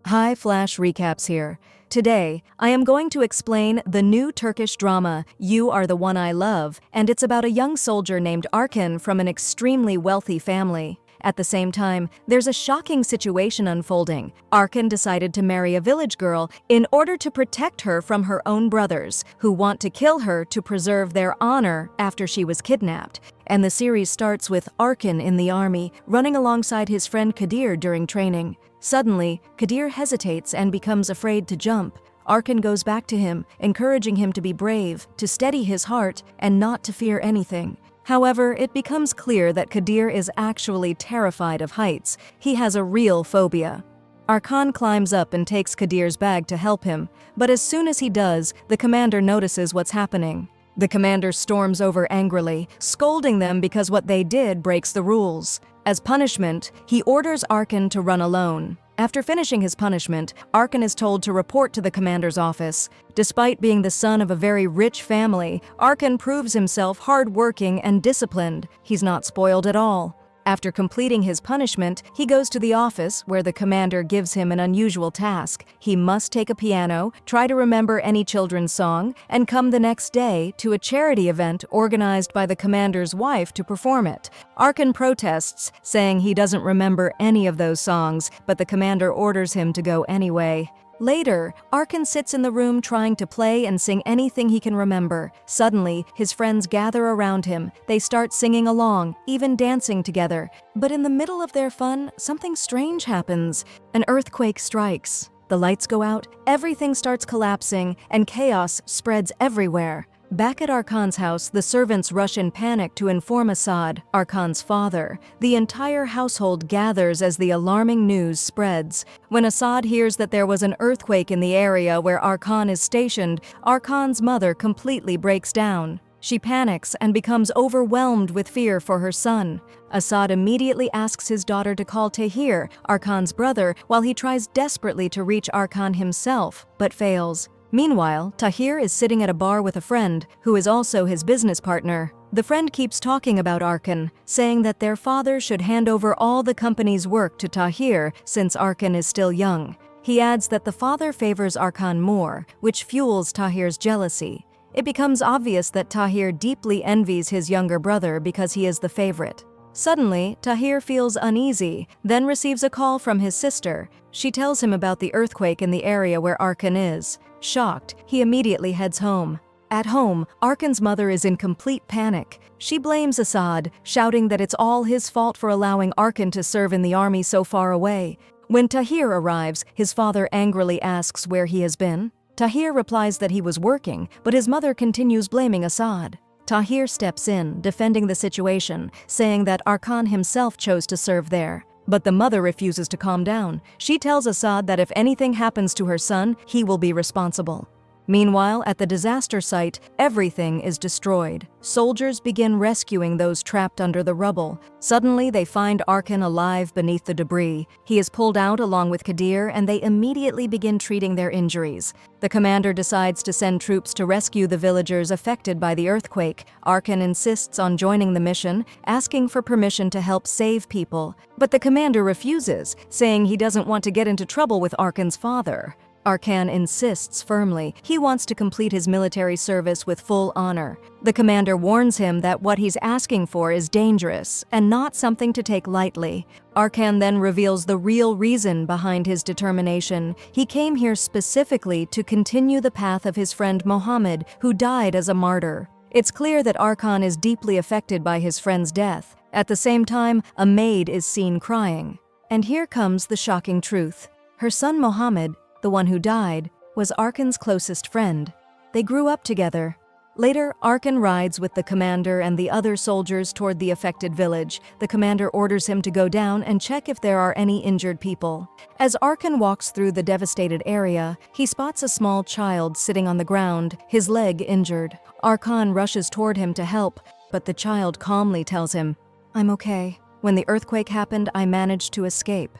Hi, Flash Recaps here. Today, I am going to explain the new Turkish drama, You Are the One I Love, and it's about a young soldier named Arkan from an extremely wealthy family. At the same time, there's a shocking situation unfolding. Arkan decided to marry a village girl in order to protect her from her own brothers, who want to kill her to preserve their honor after she was kidnapped. And the series starts with Arkan in the army, running alongside his friend Kadir during training. Suddenly, Kadir hesitates and becomes afraid to jump. Arkan goes back to him, encouraging him to be brave, to steady his heart, and not to fear anything. However, it becomes clear that Kadir is actually terrified of heights. He has a real phobia. Arkan climbs up and takes Kadir's bag to help him, but as soon as he does, the commander notices what's happening. The commander storms over angrily, scolding them because what they did breaks the rules. As punishment, he orders Arkan to run alone. After finishing his punishment, Arkan is told to report to the commander's office. Despite being the son of a very rich family, Arkan proves himself hardworking and disciplined. He's not spoiled at all. After completing his punishment, he goes to the office where the commander gives him an unusual task. He must take a piano, try to remember any children's song, and come the next day to a charity event organized by the commander's wife to perform it. Arkan protests, saying he doesn't remember any of those songs, but the commander orders him to go anyway. Later, Arkan sits in the room trying to play and sing anything he can remember. Suddenly, his friends gather around him. They start singing along, even dancing together. But in the middle of their fun, something strange happens. An earthquake strikes. The lights go out, everything starts collapsing, and chaos spreads everywhere. Back at Arkan's house, the servants rush in panic to inform Assad, Arkan's father. The entire household gathers as the alarming news spreads. When Assad hears that there was an earthquake in the area where Arkan is stationed, Arkan's mother completely breaks down. She panics and becomes overwhelmed with fear for her son. Assad immediately asks his daughter to call Tahir, Arkan's brother, while he tries desperately to reach Arkan himself, but fails. Meanwhile, Tahir is sitting at a bar with a friend, who is also his business partner. The friend keeps talking about Arkan, saying that their father should hand over all the company's work to Tahir since Arkan is still young. He adds that the father favors Arkan more, which fuels Tahir's jealousy. It becomes obvious that Tahir deeply envies his younger brother because he is the favorite. Suddenly, Tahir feels uneasy, then receives a call from his sister. She tells him about the earthquake in the area where Arkan is. Shocked, he immediately heads home. At home, Arkan's mother is in complete panic. She blames Assad, shouting that it's all his fault for allowing Arkan to serve in the army so far away. When Tahir arrives, his father angrily asks where he has been. Tahir replies that he was working, but his mother continues blaming Assad. Tahir steps in, defending the situation, saying that Arkan himself chose to serve there. But the mother refuses to calm down. She tells Assad that if anything happens to her son, he will be responsible. Meanwhile, at the disaster site, everything is destroyed. Soldiers begin rescuing those trapped under the rubble. Suddenly, they find Arkan alive beneath the debris. He is pulled out along with Kadir, and they immediately begin treating their injuries. The commander decides to send troops to rescue the villagers affected by the earthquake. Arkan insists on joining the mission, asking for permission to help save people. But the commander refuses, saying he doesn't want to get into trouble with Arkan's father. Arkan insists firmly. He wants to complete his military service with full honor. The commander warns him that what he's asking for is dangerous and not something to take lightly. Arkan then reveals the real reason behind his determination. He came here specifically to continue the path of his friend Mohammed, who died as a martyr. It's clear that Arkan is deeply affected by his friend's death. At the same time, a maid is seen crying. And here comes the shocking truth. Her son Mohammed, the one who died, was Arkan's closest friend. They grew up together. Later, Arkan rides with the commander and the other soldiers toward the affected village. The commander orders him to go down and check if there are any injured people. As Arkan walks through the devastated area, he spots a small child sitting on the ground, his leg injured. Arkan rushes toward him to help, but the child calmly tells him, "I'm okay. When the earthquake happened, I managed to escape."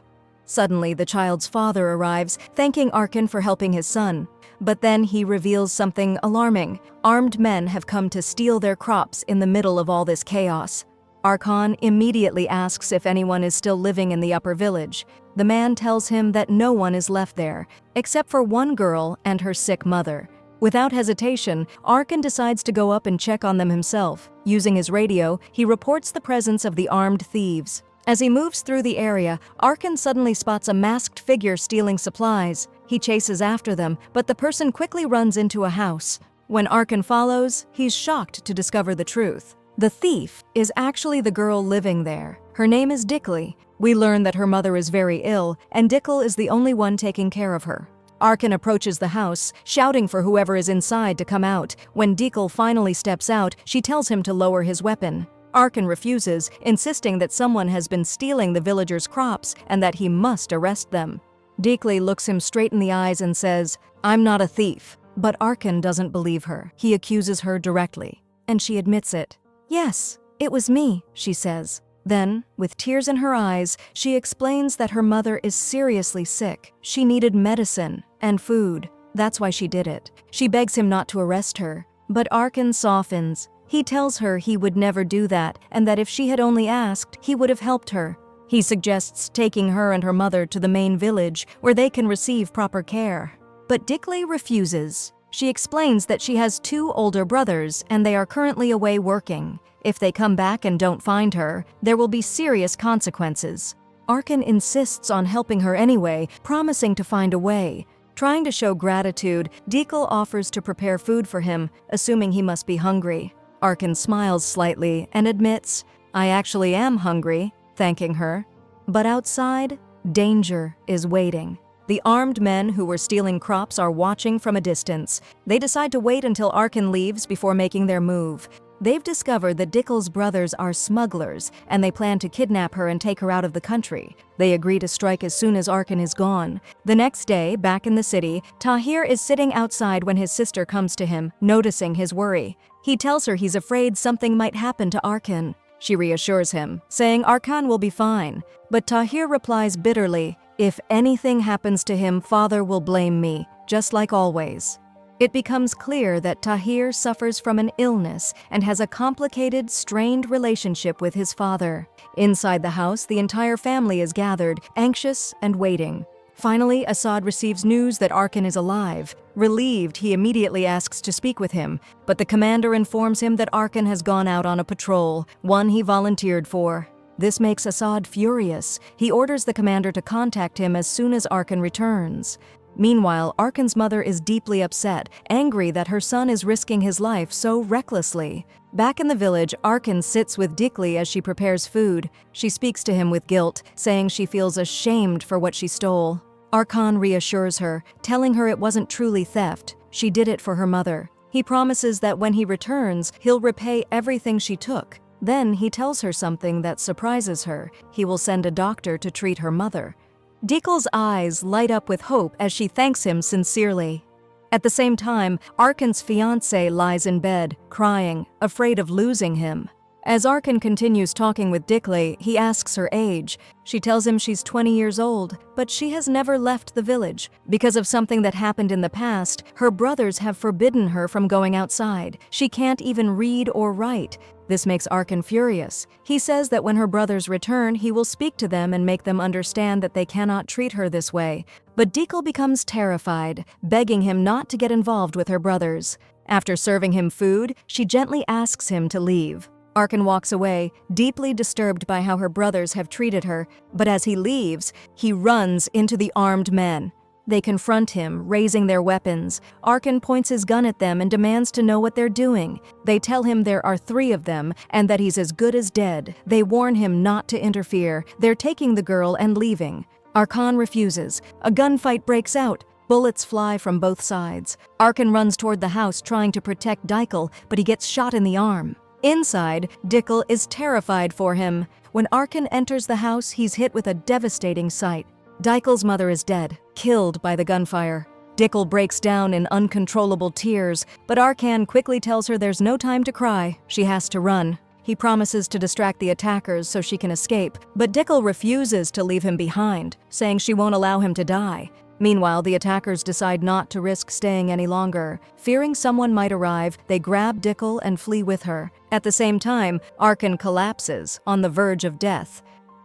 Suddenly, the child's father arrives, thanking Arkan for helping his son. But then he reveals something alarming. Armed men have come to steal their crops in the middle of all this chaos. Arkan immediately asks if anyone is still living in the upper village. The man tells him that no one is left there, except for one girl and her sick mother. Without hesitation, Arkan decides to go up and check on them himself. Using his radio, he reports the presence of the armed thieves. As he moves through the area, Arkan suddenly spots a masked figure stealing supplies. He chases after them, but the person quickly runs into a house. When Arkan follows, he's shocked to discover the truth. The thief is actually the girl living there. Her name is Dickley. We learn that her mother is very ill, and Dickel is the only one taking care of her. Arkan approaches the house, shouting for whoever is inside to come out. When Dickel finally steps out, she tells him to lower his weapon. Arkan refuses, insisting that someone has been stealing the villagers' crops and that he must arrest them. Dickley looks him straight in the eyes and says, "I'm not a thief." But Arkan doesn't believe her. He accuses her directly, and she admits it. "Yes, it was me," she says. Then, with tears in her eyes, she explains that her mother is seriously sick. She needed medicine and food. That's why she did it. She begs him not to arrest her, but Arkan softens. He tells her he would never do that, and that if she had only asked, he would have helped her. He suggests taking her and her mother to the main village, where they can receive proper care. But Dickley refuses. She explains that she has 2 older brothers, and they are currently away working. If they come back and don't find her, there will be serious consequences. Arkan insists on helping her anyway, promising to find a way. Trying to show gratitude, Dickel offers to prepare food for him, assuming he must be hungry. Arkan smiles slightly and admits, "I actually am hungry," thanking her. But outside, danger is waiting. The armed men who were stealing crops are watching from a distance. They decide to wait until Arkan leaves before making their move. They've discovered that Dickel's brothers are smugglers, and they plan to kidnap her and take her out of the country. They agree to strike as soon as Arkan is gone. The next day, back in the city, Tahir is sitting outside when his sister comes to him, noticing his worry. He tells her he's afraid something might happen to Arkan. She reassures him, saying Arkan will be fine. But Tahir replies bitterly, "If anything happens to him, father will blame me, just like always." It becomes clear that Tahir suffers from an illness and has a complicated, strained relationship with his father. Inside the house, the entire family is gathered, anxious and waiting. Finally, Assad receives news that Arkan is alive. Relieved, he immediately asks to speak with him, but the commander informs him that Arkan has gone out on a patrol, one he volunteered for. This makes Assad furious. He orders the commander to contact him as soon as Arkan returns. Meanwhile, Arkan's mother is deeply upset, angry that her son is risking his life so recklessly. Back in the village, Arkan sits with Dickley as she prepares food. She speaks to him with guilt, saying she feels ashamed for what she stole. Arkan reassures her, telling her it wasn't truly theft. She did it for her mother. He promises that when he returns, he'll repay everything she took. Then he tells her something that surprises her. He will send a doctor to treat her mother. Dickel's eyes light up with hope as she thanks him sincerely. At the same time, Arkan's fiancé lies in bed, crying, afraid of losing him. As Arkan continues talking with Dickley, he asks her age. She tells him she's 20 years old, but she has never left the village. Because of something that happened in the past, her brothers have forbidden her from going outside. She can't even read or write. This makes Arkan furious. He says that when her brothers return, he will speak to them and make them understand that they cannot treat her this way. But Dickel becomes terrified, begging him not to get involved with her brothers. After serving him food, she gently asks him to leave. Arkan walks away, deeply disturbed by how her brothers have treated her, but as he leaves, he runs into the armed men. They confront him, raising their weapons. Arkan points his gun at them and demands to know what they're doing. They tell him there are 3 of them and that he's as good as dead. They warn him not to interfere. They're taking the girl and leaving. Arkan refuses. A gunfight breaks out. Bullets fly from both sides. Arkan runs toward the house trying to protect Dickel, but he gets shot in the arm. Inside, Dickel is terrified for him. When Arkan enters the house, he's hit with a devastating sight. Dickel's mother is dead, killed by the gunfire. Dickel breaks down in uncontrollable tears, but Arkan quickly tells her there's no time to cry. She has to run. He promises to distract the attackers so she can escape, but Dickel refuses to leave him behind, saying she won't allow him to die. Meanwhile, the attackers decide not to risk staying any longer. Fearing someone might arrive, they grab Dickel and flee with her. At the same time, Arkan collapses, on the verge of death.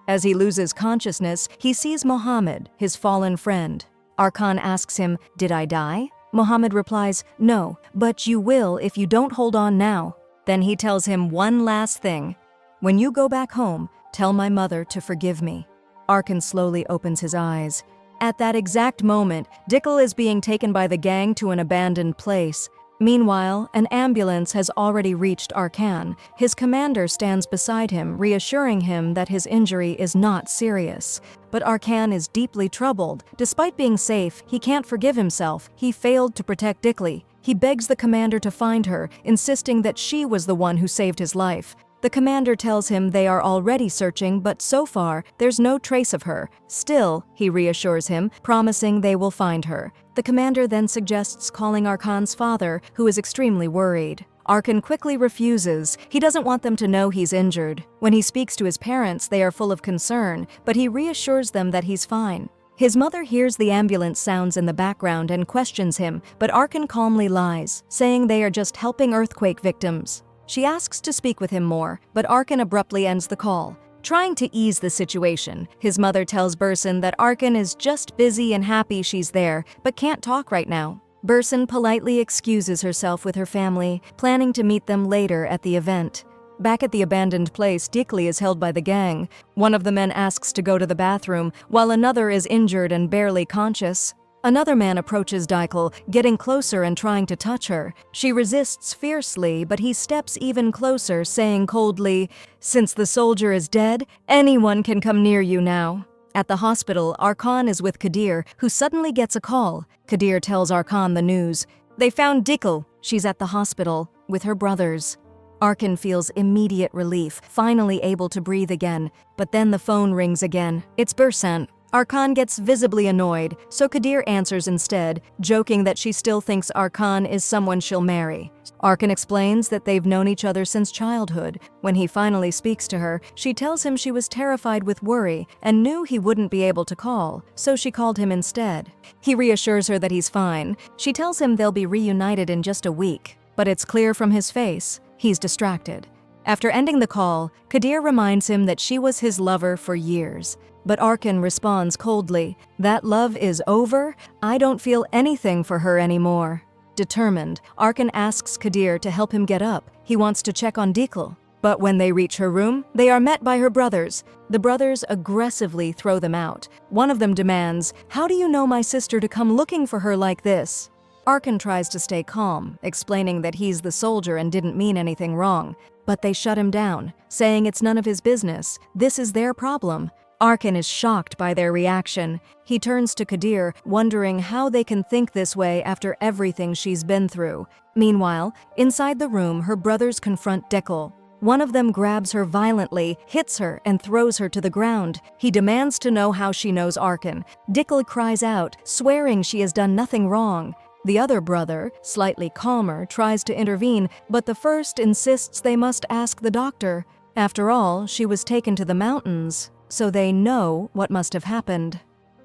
As he loses consciousness, he sees Mohammed, his fallen friend. Arkan asks him, "Did I die?" Mohammed replies, "No, but you will if you don't hold on now." Then he tells him one last thing. "When you go back home, tell my mother to forgive me." Arkan slowly opens his eyes. At that exact moment, Dickel is being taken by the gang to an abandoned place. Meanwhile, an ambulance has already reached Arkan. His commander stands beside him, reassuring him that his injury is not serious. But Arkan is deeply troubled. Despite being safe, he can't forgive himself. He failed to protect Dickel. He begs the commander to find her, insisting that she was the one who saved his life. The commander tells him they are already searching, but so far, there's no trace of her. Still, he reassures him, promising they will find her. The commander then suggests calling Arkan's father, who is extremely worried. Arkan quickly refuses. He doesn't want them to know he's injured. When he speaks to his parents, they are full of concern, but he reassures them that he's fine. His mother hears the ambulance sounds in the background and questions him, but Arkan calmly lies, saying they are just helping earthquake victims. She asks to speak with him more, but Arkan abruptly ends the call. Trying to ease the situation, his mother tells Burson that Arkan is just busy and happy she's there, but can't talk right now. Burson politely excuses herself with her family, planning to meet them later at the event. Back at the abandoned place, Dickel is held by the gang. One of the men asks to go to the bathroom, while another is injured and barely conscious. Another man approaches Dickel, getting closer and trying to touch her. She resists fiercely, but he steps even closer, saying coldly, "Since the soldier is dead, anyone can come near you now." At the hospital, Arkan is with Kadir, who suddenly gets a call. Kadir tells Arkan the news. They found Dickel. She's at the hospital, with her brothers. Arkan feels immediate relief, finally able to breathe again. But then the phone rings again. It's Bursan. Arkan gets visibly annoyed, so Kadir answers instead, joking that she still thinks Arkan is someone she'll marry. Arkan explains that they've known each other since childhood. When he finally speaks to her, she tells him she was terrified with worry and knew he wouldn't be able to call, so she called him instead. He reassures her that he's fine. She tells him they'll be reunited in just a week, but it's clear from his face, he's distracted. After ending the call, Kadir reminds him that she was his lover for years. But Arkan responds coldly, "That love is over? I don't feel anything for her anymore." Determined, Arkan asks Kadir to help him get up. He wants to check on Dickel. But when they reach her room, they are met by her brothers. The brothers aggressively throw them out. One of them demands, "How do you know my sister to come looking for her like this?" Arkan tries to stay calm, explaining that he's the soldier and didn't mean anything wrong. But they shut him down, saying it's none of his business. This is their problem. Arkan is shocked by their reaction. He turns to Kadir, wondering how they can think this way after everything she's been through. Meanwhile, inside the room, her brothers confront Dickel. One of them grabs her violently, hits her, and throws her to the ground. He demands to know how she knows Arkan. Dickel cries out, swearing she has done nothing wrong. The other brother, slightly calmer, tries to intervene, but the first insists they must ask the doctor. After all, she was taken to the mountains, so they know what must have happened.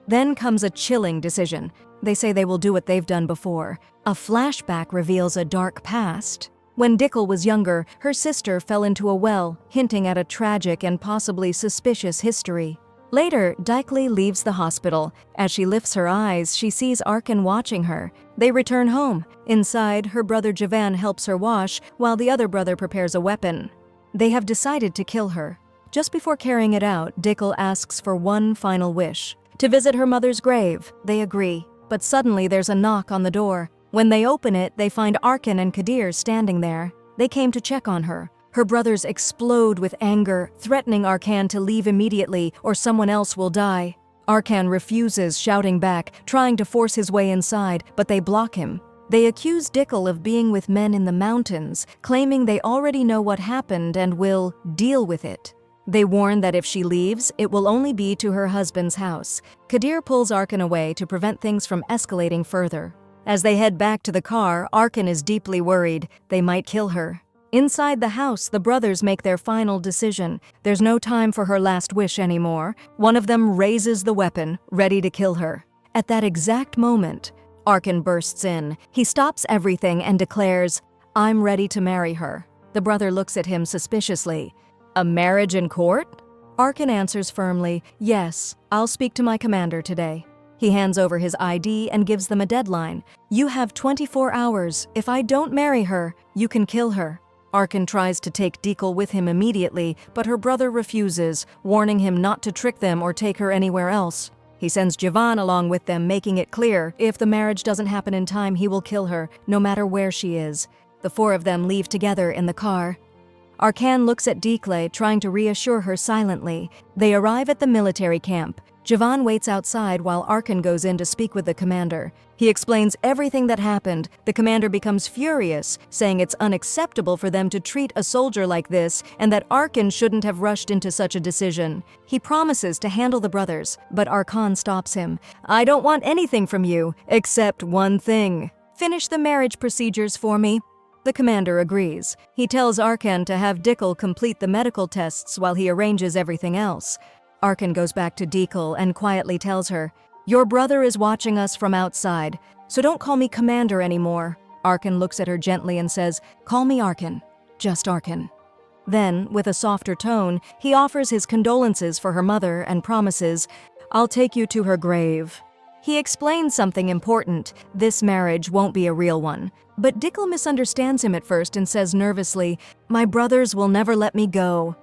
Then comes a chilling decision. They say they will do what they've done before. A flashback reveals a dark past. When Dickel was younger, her sister fell into a well, hinting at a tragic and possibly suspicious history. Later, Dickel leaves the hospital. As she lifts her eyes, she sees Arkan watching her. They return home. Inside, her brother Javan helps her wash, while the other brother prepares a weapon. They have decided to kill her. Just before carrying it out, Dickel asks for one final wish. To visit her mother's grave. They agree. But suddenly there's a knock on the door. When they open it, they find Arkan and Kadir standing there. They came to check on her. Her brothers explode with anger, threatening Arkan to leave immediately or someone else will die. Arkan refuses, shouting back, trying to force his way inside, but they block him. They accuse Dickel of being with men in the mountains, claiming they already know what happened and will deal with it. They warn that if she leaves, it will only be to her husband's house. Kadir pulls Arkan away to prevent things from escalating further. As they head back to the car, Arkan is deeply worried. They might kill her. Inside the house, the brothers make their final decision. There's no time for her last wish anymore. One of them raises the weapon, ready to kill her. At that exact moment, Arkan bursts in. He stops everything and declares, "I'm ready to marry her." The brother looks at him suspiciously. "A marriage in court?" Arkan answers firmly, "Yes, I'll speak to my commander today." He hands over his ID and gives them a deadline. "You have 24 hours. If I don't marry her, you can kill her." Arkan tries to take Dekal with him immediately, but her brother refuses, warning him not to trick them or take her anywhere else. He sends Javan along with them, making it clear if the marriage doesn't happen in time, he will kill her, no matter where she is. The four of them leave together in the car. Arkan looks at Dekal, trying to reassure her silently. They arrive at the military camp. Javan waits outside while Arkan goes in to speak with the commander. He explains everything that happened. The commander becomes furious, saying it's unacceptable for them to treat a soldier like this and that Arkan shouldn't have rushed into such a decision. He promises to handle the brothers, but Arkan stops him. "I don't want anything from you, except one thing. Finish the marriage procedures for me." The commander agrees. He tells Arkan to have Dekal complete the medical tests while he arranges everything else. Arkan goes back to Dekal and quietly tells her, "Your brother is watching us from outside, so don't call me commander anymore." Arkan looks at her gently and says, "Call me Arkan, just Arkan." Then, with a softer tone, he offers his condolences for her mother and promises, "I'll take you to her grave." He explains something important. This marriage won't be a real one. But Dekal misunderstands him at first and says nervously, "My brothers will never let me go."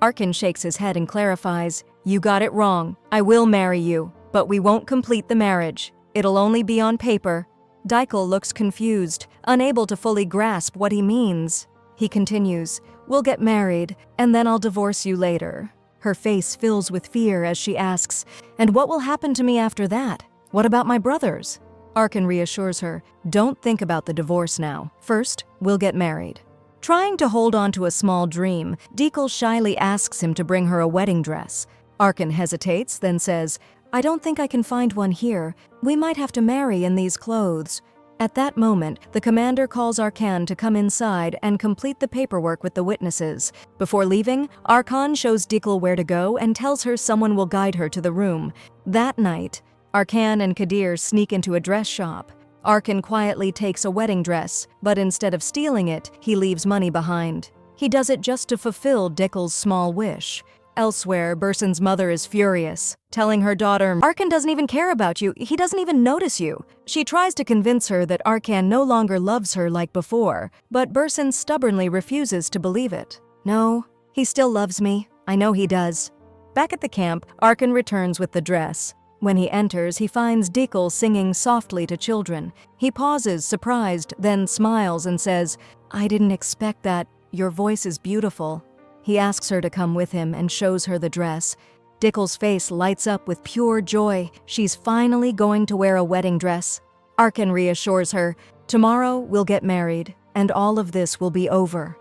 Arkan shakes his head and clarifies, "You got it wrong. I will marry you, but we won't complete the marriage. It'll only be on paper." Dekal looks confused, unable to fully grasp what he means. He continues, "We'll get married, and then I'll divorce you later." Her face fills with fear as she asks, "And what will happen to me after that? What about my brothers?" Arkan reassures her, "Don't think about the divorce now. First, we'll get married." Trying to hold on to a small dream, Dekal shyly asks him to bring her a wedding dress. Arkan hesitates, then says, "I don't think I can find one here. We might have to marry in these clothes." At that moment, the commander calls Arkan to come inside and complete the paperwork with the witnesses. Before leaving, Arkan shows Dekal where to go and tells her someone will guide her to the room. That night, Arkan and Kadir sneak into a dress shop. Arkan quietly takes a wedding dress, but instead of stealing it, he leaves money behind. He does it just to fulfill Dekal's small wish. Elsewhere, Bursan's mother is furious, telling her daughter, "Arkan doesn't even care about you, he doesn't even notice you." She tries to convince her that Arkan no longer loves her like before, but Bursan stubbornly refuses to believe it. "No, he still loves me. I know he does." Back at the camp, Arkan returns with the dress. When he enters, he finds Dekal singing softly to children. He pauses, surprised, then smiles and says, "I didn't expect that. Your voice is beautiful." He asks her to come with him and shows her the dress. Dekal's face lights up with pure joy. She's finally going to wear a wedding dress. Arkan reassures her, "Tomorrow we'll get married, and all of this will be over."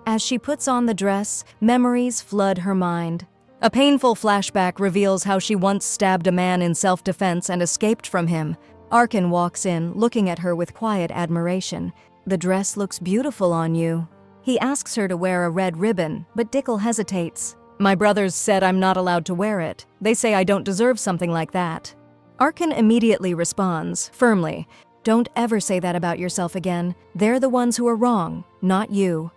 As she puts on the dress, memories flood her mind. A painful flashback reveals how she once stabbed a man in self-defense and escaped from him. Arkan walks in, looking at her with quiet admiration. "The dress looks beautiful on you." He asks her to wear a red ribbon, but Dekal hesitates. "My brothers said I'm not allowed to wear it. They say I don't deserve something like that." Arkan immediately responds, firmly, "Don't ever say that about yourself again. They're the ones who are wrong, not you."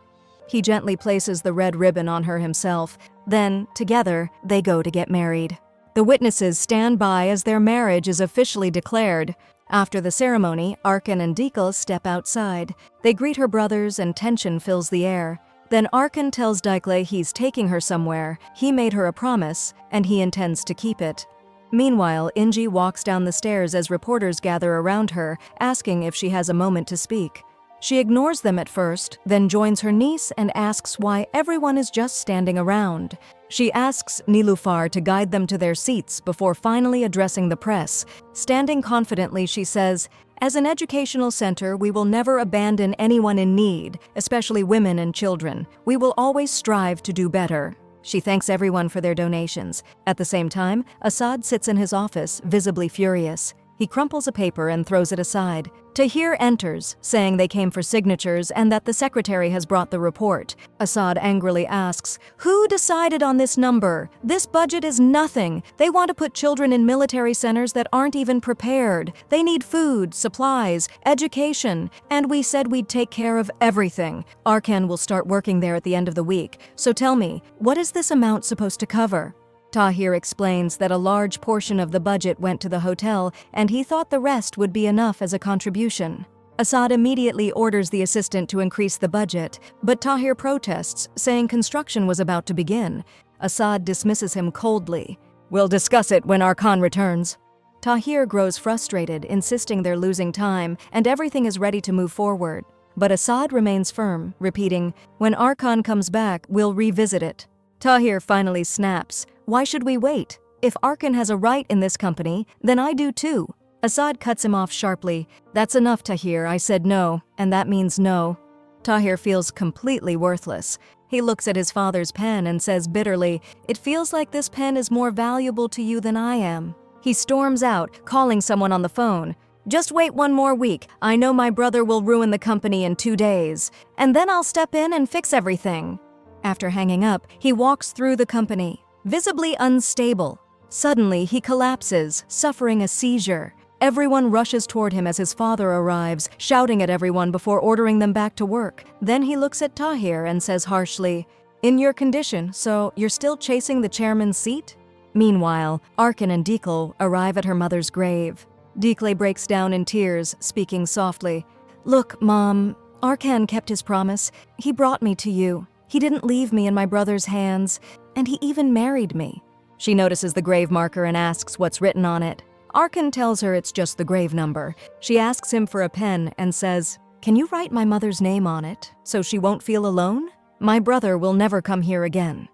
He gently places the red ribbon on her himself. Then, together, they go to get married. The witnesses stand by as their marriage is officially declared. After the ceremony, Arkan and Dekal step outside. They greet her brothers and tension fills the air. Then Arkan tells Dekal he's taking her somewhere. He made her a promise, and he intends to keep it. Meanwhile, Inji walks down the stairs as reporters gather around her, asking if she has a moment to speak. She ignores them at first, then joins her niece and asks why everyone is just standing around. She asks Nilufar to guide them to their seats before finally addressing the press. Standing confidently, she says, "As an educational center, we will never abandon anyone in need, especially women and children. We will always strive to do better." She thanks everyone for their donations. At the same time, Assad sits in his office, visibly furious. He crumples a paper and throws it aside. Tahir enters, saying they came for signatures and that the secretary has brought the report. Assad angrily asks, "Who decided on this number? This budget is nothing. They want to put children in military centers that aren't even prepared. They need food, supplies, education, and we said we'd take care of everything. Arkan will start working there at the end of the week. So tell me, what is this amount supposed to cover?" Tahir explains that a large portion of the budget went to the hotel and he thought the rest would be enough as a contribution. Assad immediately orders the assistant to increase the budget, but Tahir protests, saying construction was about to begin. Assad dismisses him coldly. "We'll discuss it when Arkan returns." Tahir grows frustrated, insisting they're losing time and everything is ready to move forward. But Assad remains firm, repeating, "When Arkan comes back, we'll revisit it." Tahir finally snaps. "Why should we wait? If Arkan has a right in this company, then I do too." Assad cuts him off sharply. "That's enough, Tahir. I said no, and that means no." Tahir feels completely worthless. He looks at his father's pen and says bitterly, "It feels like this pen is more valuable to you than I am." He storms out, calling someone on the phone. "Just wait one more week. I know my brother will ruin the company in 2 days. And then I'll step in and fix everything." After hanging up, he walks through the company, visibly unstable. Suddenly, he collapses, suffering a seizure. Everyone rushes toward him as his father arrives, shouting at everyone before ordering them back to work. Then he looks at Tahir and says harshly, "In your condition, so you're still chasing the chairman's seat?" Meanwhile, Arkan and Dikle arrive at her mother's grave. Dikle breaks down in tears, speaking softly. "Look, Mom, Arkan kept his promise. He brought me to you. He didn't leave me in my brother's hands, and he even married me." She notices the grave marker and asks what's written on it. Arkan tells her it's just the grave number. She asks him for a pen and says, "Can you write my mother's name on it, so she won't feel alone? My brother will never come here again."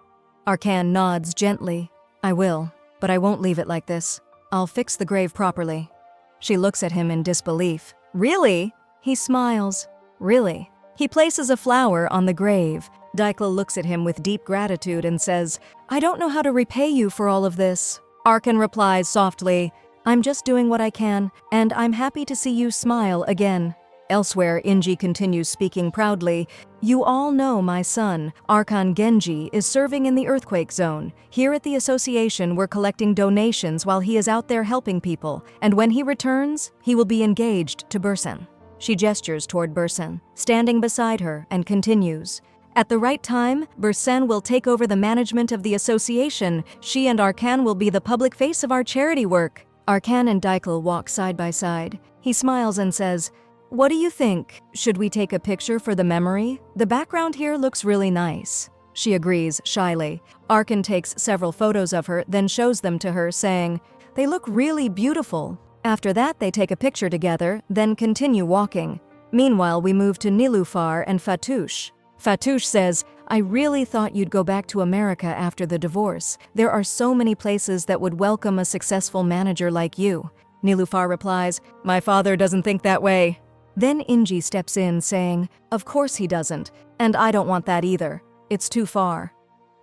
Arkan nods gently. "I will, but I won't leave it like this. I'll fix the grave properly." She looks at him in disbelief. "Really?" He smiles. "Really?" He places a flower on the grave. Dikle looks at him with deep gratitude and says, "I don't know how to repay you for all of this." Arkan replies softly, "I'm just doing what I can, and I'm happy to see you smile again." Elsewhere, Inji continues speaking proudly. "You all know my son, Arkan Genji, is serving in the earthquake zone. Here at the association, we're collecting donations while he is out there helping people, and when he returns, he will be engaged to Bursan." She gestures toward Bursan, standing beside her, and continues, "At the right time, Bursan will take over the management of the association. She and Arkan will be the public face of our charity work." Arkan and Dikle walk side by side. He smiles and says, "What do you think? Should we take a picture for the memory? The background here looks really nice." She agrees shyly. Arkan takes several photos of her, then shows them to her, saying, "They look really beautiful." After that, they take a picture together, then continue walking. Meanwhile, we move to Nilufar and Fatouche. Fatouche says, "I really thought you'd go back to America after the divorce. There are so many places that would welcome a successful manager like you." Nilufar replies, "My father doesn't think that way." Then Inji steps in, saying, "Of course he doesn't, and I don't want that either. It's too far."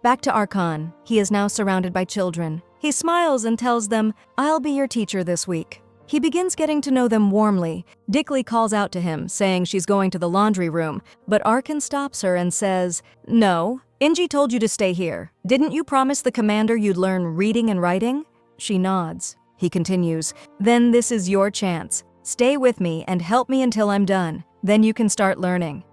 Back to Arkan. He is now surrounded by children. He smiles and tells them, "I'll be your teacher this week." He begins getting to know them warmly. Dikle calls out to him, saying she's going to the laundry room, but Arkan stops her and says, "No, Inji told you to stay here. Didn't you promise the commander you'd learn reading and writing?" She nods. He continues, "Then this is your chance. Stay with me and help me until I'm done. Then you can start learning."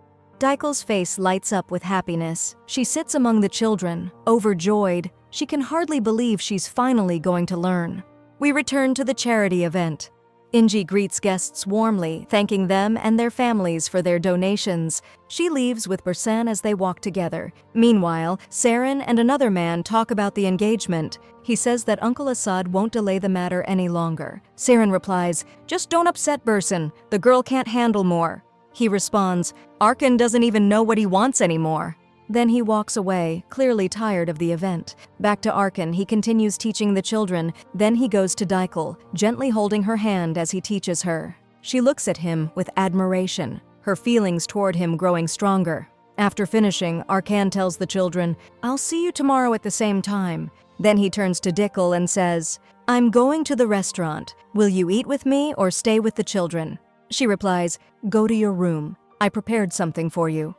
Dikle's face lights up with happiness. She sits among the children, overjoyed. She can hardly believe she's finally going to learn. We return to the charity event. Inji greets guests warmly, thanking them and their families for their donations. She leaves with Bursan as they walk together. Meanwhile, Saren and another man talk about the engagement. He says that Uncle Assad won't delay the matter any longer. Saren replies, "Just don't upset Bursan. The girl can't handle more." He responds, "Arkan doesn't even know what he wants anymore." Then he walks away, clearly tired of the event. Back to Arkan, he continues teaching the children. Then he goes to Dikle, gently holding her hand as he teaches her. She looks at him with admiration, her feelings toward him growing stronger. After finishing, Arkan tells the children, "I'll see you tomorrow at the same time." Then he turns to Dikle and says, "I'm going to the restaurant. Will you eat with me or stay with the children?" She replies, "Go to your room. I prepared something for you."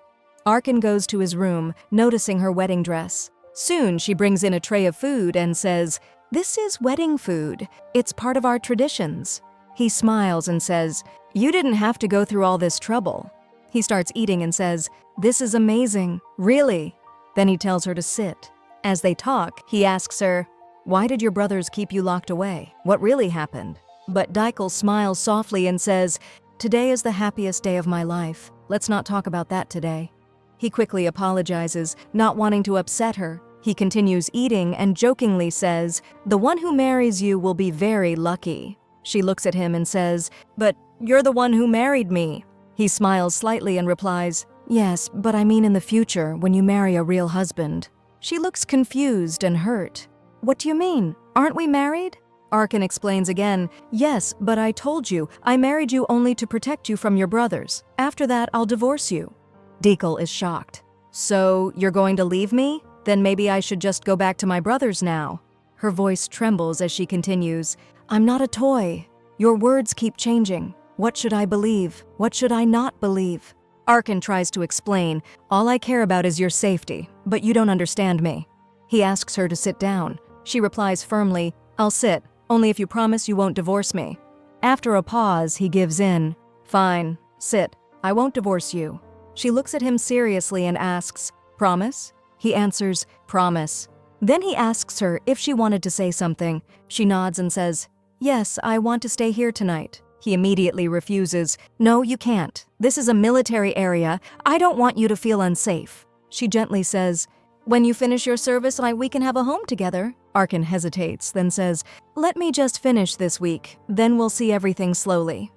Arkin goes to his room, noticing her wedding dress. Soon she brings in a tray of food and says, "This is wedding food. It's part of our traditions." He smiles and says, "You didn't have to go through all this trouble." He starts eating and says, "This is amazing. Really?" Then he tells her to sit. As they talk, he asks her, "Why did your brothers keep you locked away? What really happened?" But Daikel smiles softly and says, "Today is the happiest day of my life. Let's not talk about that today." He quickly apologizes, not wanting to upset her. He continues eating and jokingly says, "The one who marries you will be very lucky." She looks at him and says, "But you're the one who married me." He smiles slightly and replies, "Yes, but I mean in the future, when you marry a real husband." She looks confused and hurt. "What do you mean? Aren't we married?" Arkin explains again, "Yes, but I told you, I married you only to protect you from your brothers. After that, I'll divorce you." Daikel is shocked. "So, you're going to leave me? Then maybe I should just go back to my brothers now." Her voice trembles as she continues, "I'm not a toy. Your words keep changing. What should I believe? What should I not believe?" Arkin tries to explain, "All I care about is your safety, but you don't understand me." He asks her to sit down. She replies firmly, "I'll sit, only if you promise you won't divorce me." After a pause, he gives in. "Fine, sit. I won't divorce you." She looks at him seriously and asks, "Promise?" He answers, "Promise." Then he asks her if she wanted to say something. She nods and says, "Yes, I want to stay here tonight." He immediately refuses, "No, you can't. This is a military area. I don't want you to feel unsafe." She gently says, "When you finish your service, we can have a home together." Arkin hesitates, then says, "Let me just finish this week, then we'll see everything slowly."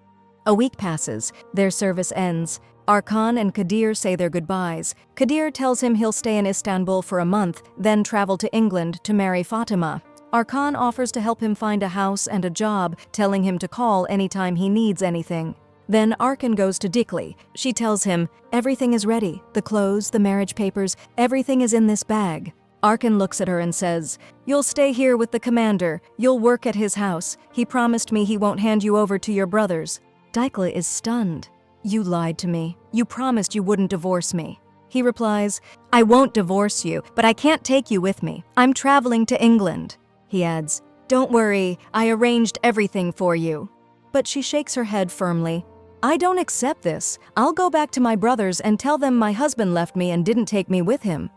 A week passes. Their service ends. Arkan and Kadir say their goodbyes. Kadir tells him he'll stay in Istanbul for a month, then travel to England to marry Fatima. Arkan offers to help him find a house and a job, telling him to call anytime he needs anything. Then Arkan goes to Dikli. She tells him, "Everything is ready. The clothes, the marriage papers, everything is in this bag." Arkan looks at her and says, "You'll stay here with the commander. You'll work at his house. He promised me he won't hand you over to your brothers." Dikli is stunned. "You lied to me. You promised you wouldn't divorce me." He replies, "I won't divorce you, but I can't take you with me. I'm traveling to England." He adds, "Don't worry, I arranged everything for you." But she shakes her head firmly. "I don't accept this. I'll go back to my brothers and tell them my husband left me and didn't take me with him."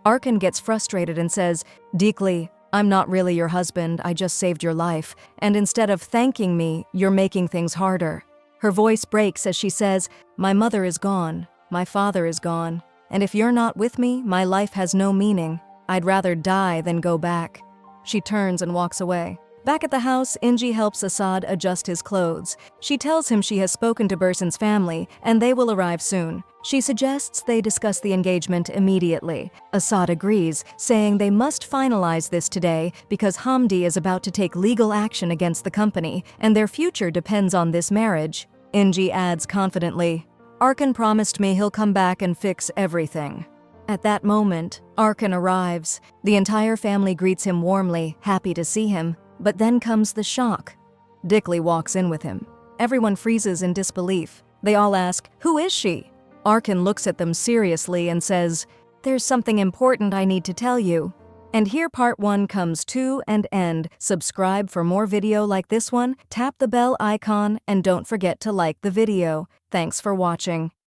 Arkin gets frustrated and says, "Dikli, I'm not really your husband, I just saved your life, and instead of thanking me, you're making things harder." Her voice breaks as she says, "My mother is gone, my father is gone, and if you're not with me, my life has no meaning. I'd rather die than go back." She turns and walks away. Back at the house, Inji helps Assad adjust his clothes. She tells him she has spoken to Bursan's family, and they will arrive soon. She suggests they discuss the engagement immediately. Assad agrees, saying they must finalize this today because Hamdi is about to take legal action against the company, and their future depends on this marriage. Inji adds confidently, "Arkan promised me he'll come back and fix everything." At that moment, Arkan arrives. The entire family greets him warmly, happy to see him. But then comes the shock. Dikli walks in with him. Everyone freezes in disbelief. They all ask, "Who is she?" Arkan looks at them seriously and says, "There's something important I need to tell you." And here part 1 comes to an end. Subscribe for more video like this one, tap the bell icon, and don't forget to like the video. Thanks for watching.